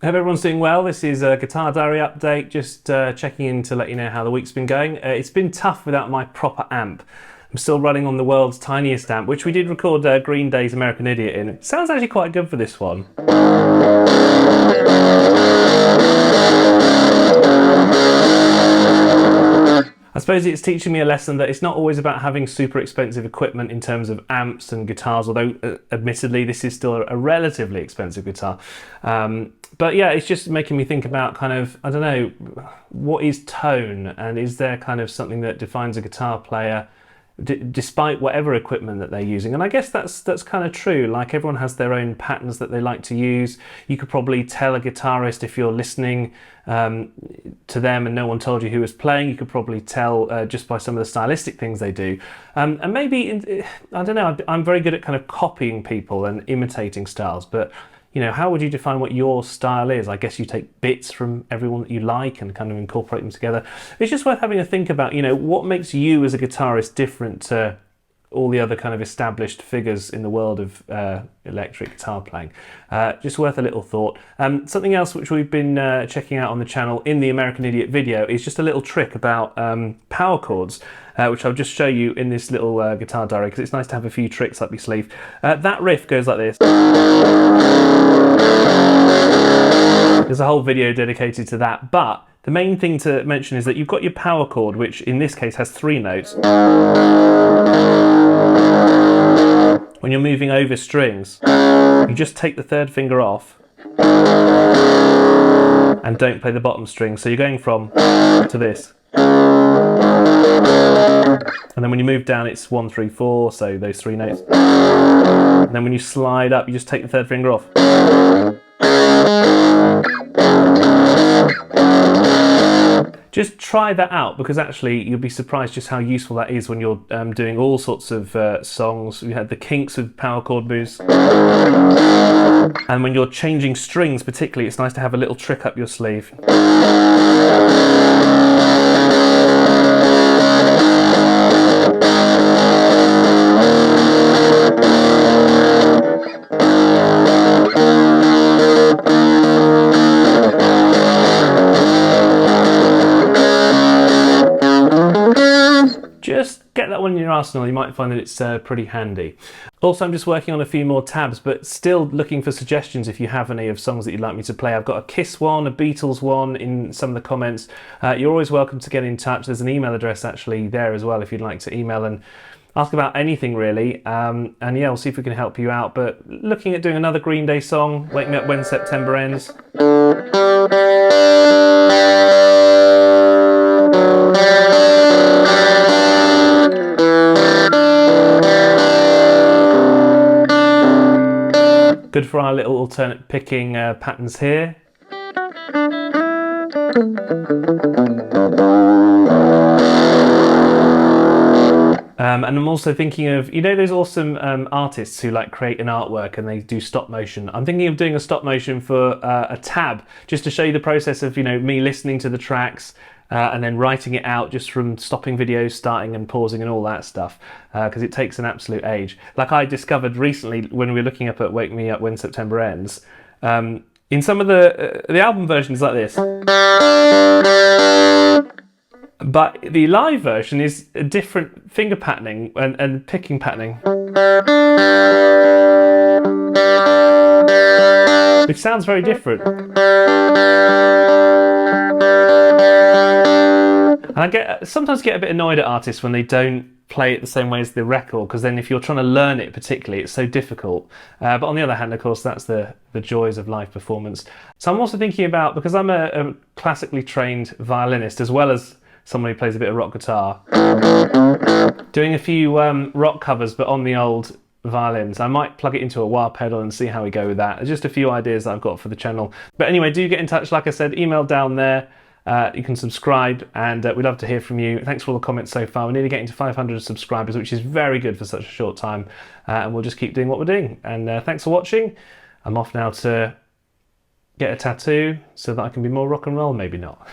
Hope everyone's doing well. This is a Guitar Diary update, just checking in to let you know how the week's been going. It's been tough without my proper amp. I'm still running on the world's tiniest amp, which we did record Green Day's American Idiot in. It sounds actually quite good for this one. I suppose it's teaching me a lesson that it's not always about having super expensive equipment in terms of amps and guitars, although admittedly this is still a relatively expensive guitar. But yeah, it's just making me think about kind of, I don't know, what is tone, and is there kind of something that defines a guitar player despite whatever equipment that they're using? And I guess that's kind of true. Like, everyone has their own patterns that they like to use. You could probably tell a guitarist if you're listening to them and no one told you who was playing. You could probably tell just by some of the stylistic things they do. And maybe, I don't know, I'm very good at kind of copying people and imitating styles, but you know, how would you define what your style is? I guess you take bits from everyone that you like and kind of incorporate them together. It's just worth having a think about, you know, what makes you as a guitarist different to all the other kind of established figures in the world of electric guitar playing. Just worth a little thought. Something else which we've been checking out on the channel in the American Idiot video is just a little trick about power chords, which I'll just show you in this little guitar diary, because it's nice to have a few tricks up your sleeve. That riff goes like this. There's a whole video dedicated to that, but the main thing to mention is that you've got your power chord, which in this case has 3 notes. When you're moving over strings, you just take the 3rd finger off and don't play the bottom string. So you're going from to this. And then when you move down, it's 1, 3, 4, so those 3 notes. And then when you slide up, you just take the 3rd finger off. Just try that out, because actually you'll be surprised just how useful that is when you're doing all sorts of songs. You had the Kinks with power chord moves. And when you're changing strings particularly, it's nice to have a little trick up your sleeve. Just get that one in your arsenal, you might find that it's pretty handy. Also, I'm just working on a few more tabs, but still looking for suggestions if you have any of songs that you'd like me to play. I've got a Kiss one, a Beatles one in some of the comments. You're always welcome to get in touch. There's an email address actually there as well if you'd like to email and ask about anything really. And yeah, we'll see if we can help you out. But looking at doing another Green Day song, Wake Me Up When September Ends. Good for our little alternate picking patterns here. And I'm also thinking of, you know, those awesome artists who like create an artwork and they do stop motion. I'm thinking of doing a stop motion for a tab, just to show you the process of, you know, me listening to the tracks and then writing it out just from stopping videos, starting and pausing and all that stuff, because it takes an absolute age. Like I discovered recently when we were looking up at Wake Me Up When September Ends, in some of the album version is like this. But the live version is a different finger patterning and picking patterning, which sounds very different. And I sometimes get a bit annoyed at artists when they don't play it the same way as the record, because then if you're trying to learn it particularly, it's so difficult. But on the other hand, of course, that's the joys of live performance. So I'm also thinking about, because I'm a classically trained violinist as well as someone who plays a bit of rock guitar, doing a few rock covers but on the old violins. I might plug it into a wah pedal and see how we go with that. There's just a few ideas that I've got for the channel. But anyway, do get in touch. Like I said, email down there. You can subscribe, and we'd love to hear from you. Thanks for all the comments so far. We're nearly getting to 500 subscribers, which is very good for such a short time. And we'll just keep doing what we're doing. And thanks for watching. I'm off now to get a tattoo so that I can be more rock and roll, maybe not.